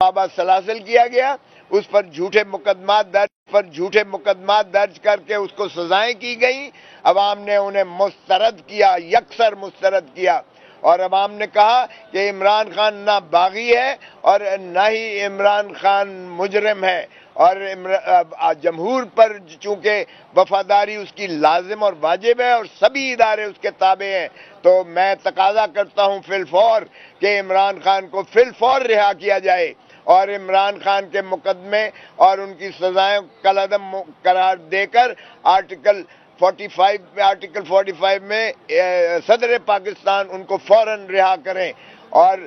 بابا سلاسل کیا گیا، اس پر جھوٹے مقدمات درج کر کے اس کو سزائیں کی گئیں، عوام نے انہیں مسترد کیا، یکسر مسترد کیا، اور عوام نے کہا کہ عمران خان نہ باغی ہے اور نہ ہی عمران خان مجرم ہے، اور جمہور پر چونکہ وفاداری اس کی لازم اور واجب ہے اور سبھی ادارے اس کے تابع ہیں، تو میں تقاضا کرتا ہوں فی الفور کہ عمران خان کو فی الفور رہا کیا جائے، اور عمران خان کے مقدمے اور ان کی سزائیں کالعدم قرار دے کر آرٹیکل 45 میں صدر پاکستان ان کو فوراً رہا کریں، اور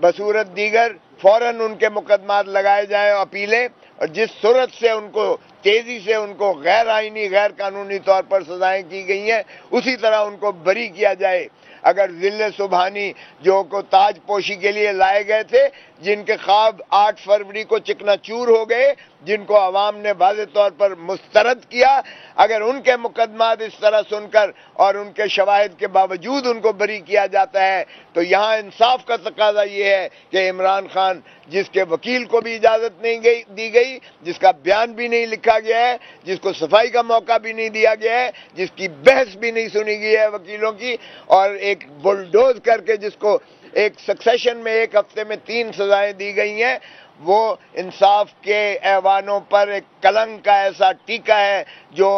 بصورت دیگر فوراً ان کے مقدمات لگائے جائیں، اپیلیں، اور جس صورت سے ان کو تیزی سے ان کو غیر آئینی غیر قانونی طور پر سزائیں کی گئی ہیں اسی طرح ان کو بری کیا جائے۔ اگر ذل سبحانی جو کو تاج پوشی کے لیے لائے گئے تھے، جن کے خواب 8 فروری کو چکنا چور ہو گئے، جن کو عوام نے واضح طور پر مسترد کیا، اگر ان کے مقدمات اس طرح سن کر اور ان کے شواہد کے باوجود ان کو بری کیا جاتا ہے، تو یہاں انصاف کا تقاضا یہ ہے کہ عمران خان، جس کے وکیل کو بھی اجازت نہیں دی گئی، جس کا بیان بھی نہیں لکھا گیا ہے، جس کو صفائی کا موقع بھی نہیں دیا گیا ہے، جس کی بحث بھی نہیں سنی گئی ہے وکیلوں کی، اور ایک بلڈوز کر کے جس کو ایک سکسیشن میں 1 ہفتے میں 3 سزائیں دی گئی ہیں، وہ انصاف کے ایوانوں پر ایک کلنک کا ایسا ٹیکا ہے جو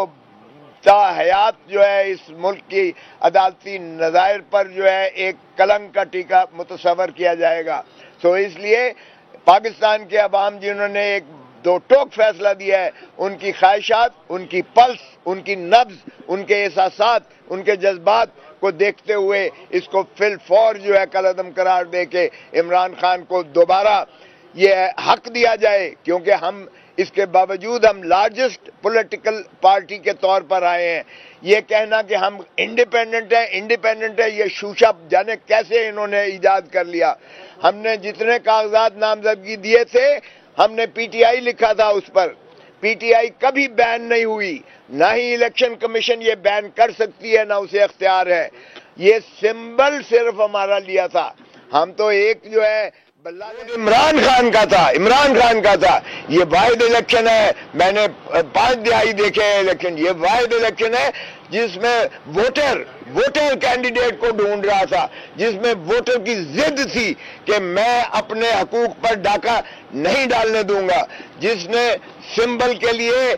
تا حیات جو ہے اس ملک کی عدالتی نظائر پر جو ہے ایک کلنک کا ٹیکا متصور کیا جائے گا۔ اس لیے پاکستان کے عوام جنہوں نے ایک دو ٹوک فیصلہ دیا ہے، ان کی خواہشات، ان کی پلس، ان کی نبض، ان کے احساسات، ان کے جذبات کو دیکھتے ہوئے اس کو فی الفور جو ہے کالعدم قرار دے کے عمران خان کو دوبارہ یہ حق دیا جائے، کیونکہ ہم اس کے باوجود ہم لارجسٹ پولیٹیکل پارٹی کے طور پر آئے ہیں۔ یہ کہنا کہ ہم انڈیپینڈنٹ ہے، یہ شوشہ جانے کیسے انہوں نے ایجاد کر لیا۔ ہم نے جتنے کاغذات نامزدگی دیے تھے، ہم نے پی ٹی آئی لکھا تھا اس پر، پی ٹی آئی کبھی بین نہیں ہوئی، نہ ہی الیکشن کمیشن یہ بین کر سکتی ہے، نہ اسے اختیار ہے۔ یہ سمبل صرف ہمارا لیا تھا، ہم تو ایک جو ہے عمران خان کا تھا۔ یہ واحد الیکشن ہے، میں نے 5 دہائی دیکھے ہیں الیکشن، یہ واحد الیکشن ہے جس میں ووٹر کینڈیڈیٹ کو ڈھونڈ رہا تھا، جس میں ووٹر کی ضد تھی کہ میں اپنے حقوق پر ڈاکہ نہیں ڈالنے دوں گا، جس نے سمبل کے لیے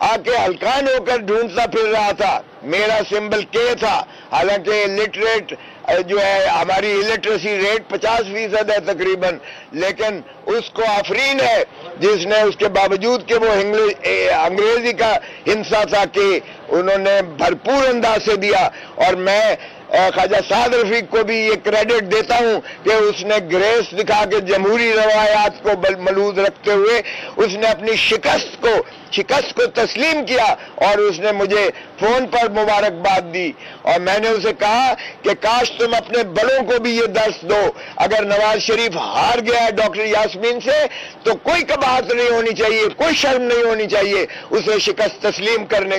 آ کے ہلکان ہو کر ڈھونڈتا پھر رہا تھا۔ میرا سمبل کے تھا، حالانکہ الٹریٹ جو ہے ہماری الٹریسی ریٹ 50% ہے تقریباً، لیکن اس کو آفرین ہے جس نے اس کے باوجود کہ وہ انگریزی کا ہنسا تھا کہ انہوں نے بھرپور انداز سے دیا، اور میں خواجہ سعد رفیق کو بھی یہ کریڈٹ دیتا ہوں کہ اس نے گریس دکھا کے جمہوری روایات کو ملحوظ رکھتے ہوئے اس نے اپنی شکست کو تسلیم کیا، اور اس نے مجھے فون پر مبارکباد دی، اور میں نے اسے کہا کہ کاش تم اپنے بڑوں کو بھی یہ درس دو۔ اگر نواز شریف ہار گیا ہے ڈاکٹر یاسمین سے تو کوئی قباحت نہیں ہونی چاہیے، کوئی شرم نہیں ہونی چاہیے اسے شکست تسلیم کرنے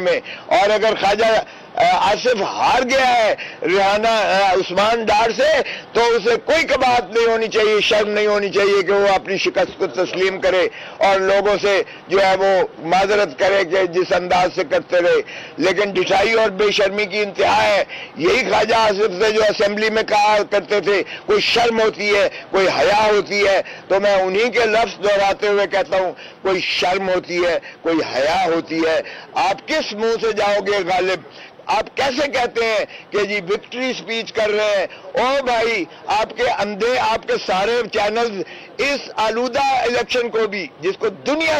میں، اور اگر خواجہ آصف ہار گیا ہے ریحانہ عثمان ڈار سے تو اسے کوئی قباحت نہیں ہونی چاہیے، شرم نہیں ہونی چاہیے کہ وہ اپنی شکست کو تسلیم کرے اور لوگوں سے جو ہے وہ معذرت کرے کہ جس انداز سے کرتے رہے۔ لیکن ڈٹھائی اور بے شرمی کی انتہا ہے۔ یہی خواجہ آصف سے جو اسمبلی میں کہا کرتے تھے کوئی شرم ہوتی ہے، کوئی حیا ہوتی ہے، تو میں انہی کے لفظ دہراتے ہوئے کہتا ہوں کوئی شرم ہوتی ہے، کوئی حیا ہوتی ہے۔ آپ کس منہ سے جاؤ گے غالب؟ آپ کیسے کہتے ہیں کہ جی وکٹری سپیچ کر رہے ہیں؟ او بھائی، آپ کے اندھے، آپ کے سارے چینلز اس آلودہ الیکشن کو بھی، جس کو دنیا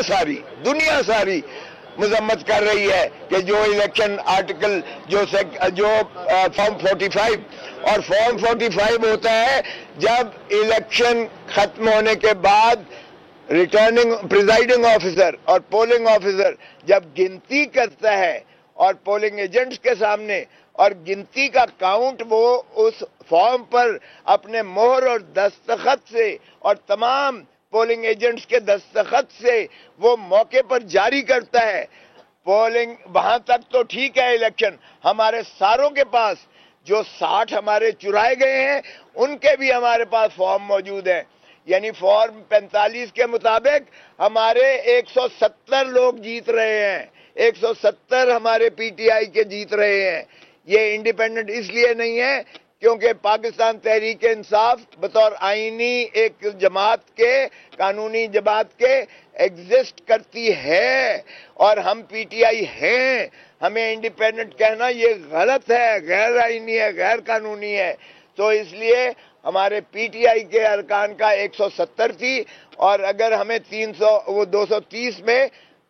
ساری مذمت کر رہی ہے کہ جو الیکشن آرٹیکل جو فارم 45 اور فارم 45 ہوتا ہے جب الیکشن ختم ہونے کے بعد ریٹرننگ پریزائڈنگ آفیسر اور پولنگ آفیسر جب گنتی کرتا ہے اور پولنگ ایجنٹس کے سامنے، اور گنتی کا کاؤنٹ وہ اس فارم پر اپنے مہر اور دستخط سے اور تمام پولنگ ایجنٹس کے دستخط سے وہ موقع پر جاری کرتا ہے۔ پولنگ وہاں تک تو ٹھیک ہے الیکشن، ہمارے ساروں کے پاس جو 60 ہمارے چرائے گئے ہیں ان کے بھی ہمارے پاس فارم موجود ہیں. یعنی فارم 45 کے مطابق ہمارے 170 لوگ جیت رہے ہیں, 170 ہمارے پی ٹی آئی کے جیت رہے ہیں. یہ انڈیپینڈنٹ اس لیے نہیں ہے کیونکہ پاکستان تحریک انصاف بطور آئینی ایک جماعت کے, قانونی جماعت کے ایگزسٹ کرتی ہے اور ہم پی ٹی آئی ہیں. ہمیں انڈیپینڈنٹ کہنا یہ غلط ہے, غیر آئینی ہے, غیر قانونی ہے. تو اس لیے ہمارے پی ٹی آئی کے ارکان کا 170 تھی, اور اگر ہمیں 230 میں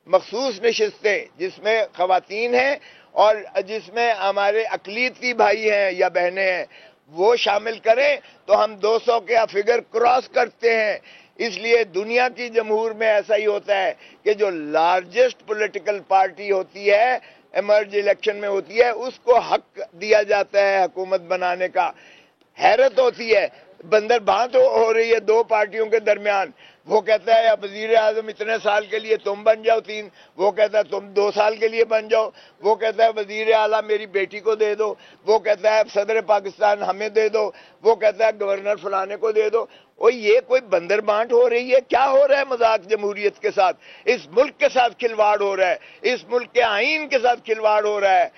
مخصوص نشستیں جس میں خواتین ہیں اور جس میں ہمارے اقلیتی بھائی ہیں یا بہنیں ہیں وہ شامل کریں تو ہم 200 کا فگر کراس کرتے ہیں. اس لیے دنیا کی جمہور میں ایسا ہی ہوتا ہے کہ جو لارجسٹ پولیٹیکل پارٹی ہوتی ہے, ایمرج الیکشن میں ہوتی ہے, اس کو حق دیا جاتا ہے حکومت بنانے کا. حیرت ہوتی ہے, بندر بانٹ ہو رہی ہے دو پارٹیوں کے درمیان. وہ کہتا ہے وزیر اعظم اتنے سال کے لیے تم بن جاؤ 3, وہ کہتا ہے تم 2 سال کے لیے بن جاؤ, وہ کہتا ہے وزیر اعلیٰ میری بیٹی کو دے دو, وہ کہتا ہے صدر پاکستان ہمیں دے دو, وہ کہتا ہے گورنر فلانے کو دے دو. اور یہ کوئی بندر بانٹ ہو رہی ہے, کیا ہو رہا ہے مذاق جمہوریت کے ساتھ؟ اس ملک کے ساتھ کھلواڑ ہو رہا ہے, اس ملک کے آئین کے ساتھ کھلواڑ ہو رہا ہے.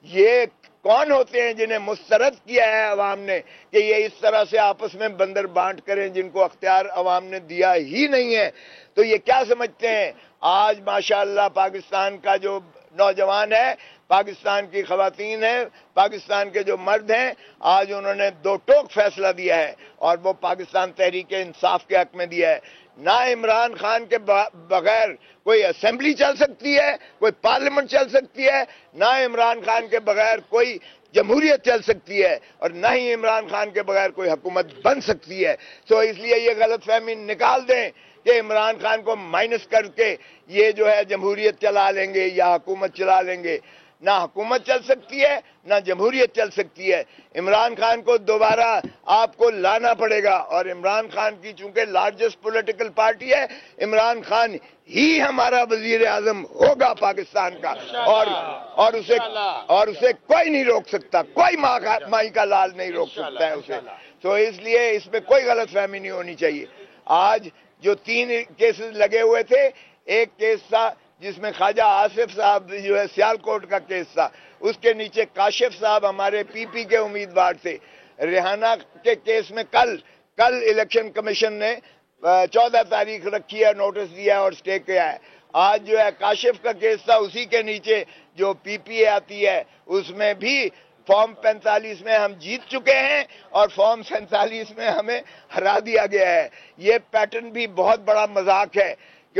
یہ کون ہوتے ہیں جنہیں مسترد کیا ہے عوام نے کہ یہ اس طرح سے آپس میں بندر بانٹ کریں, جن کو اختیار عوام نے دیا ہی نہیں ہے؟ تو یہ کیا سمجھتے ہیں؟ آج ماشاءاللہ پاکستان کا جو نوجوان ہے, پاکستان کی خواتین ہیں, پاکستان کے جو مرد ہیں, آج انہوں نے 2 ٹوک فیصلہ دیا ہے اور وہ پاکستان تحریک انصاف کے حق میں دیا ہے. نہ عمران خان کے بغیر کوئی اسمبلی چل سکتی ہے, کوئی پارلیمنٹ چل سکتی ہے, نہ عمران خان کے بغیر کوئی جمہوریت چل سکتی ہے, اور نہ ہی عمران خان کے بغیر کوئی حکومت بن سکتی ہے. تو اس لیے یہ غلط فہمی نکال دیں کہ عمران خان کو مائنس کر کے یہ جو ہے جمہوریت چلا لیں گے یا حکومت چلا لیں گے. نہ حکومت چل سکتی ہے نہ جمہوریت چل سکتی ہے. عمران خان کو دوبارہ آپ کو لانا پڑے گا, اور عمران خان کی چونکہ لارجسٹ پولیٹیکل پارٹی ہے, عمران خان ہی ہمارا وزیر اعظم ہوگا پاکستان کا, اور اسے کوئی نہیں روک سکتا, کوئی مائی کا لال نہیں روک سکتا ہے اسے. تو اس لیے اس میں کوئی غلط فہمی نہیں ہونی چاہیے. آج جو 3 کیسز لگے ہوئے تھے, ایک کیس تھا جس میں خواجہ آصف صاحب جو ہے سیالکوٹ کا کیس تھا, اس کے نیچے کاشف صاحب ہمارے پی پی کے امیدوار تھے. ریحانہ کے کیس میں کل الیکشن کمیشن نے 14 تاریخ رکھی ہے, نوٹس دیا ہے اور سٹے کیا ہے. آج جو ہے کاشف کا کیس تھا, اسی کے نیچے جو پی پی اے آتی ہے اس میں بھی فارم 45 میں ہم جیت چکے ہیں اور فارم 47 میں ہمیں ہرا دیا گیا ہے. یہ پیٹرن بھی بہت بڑا مذاق ہے.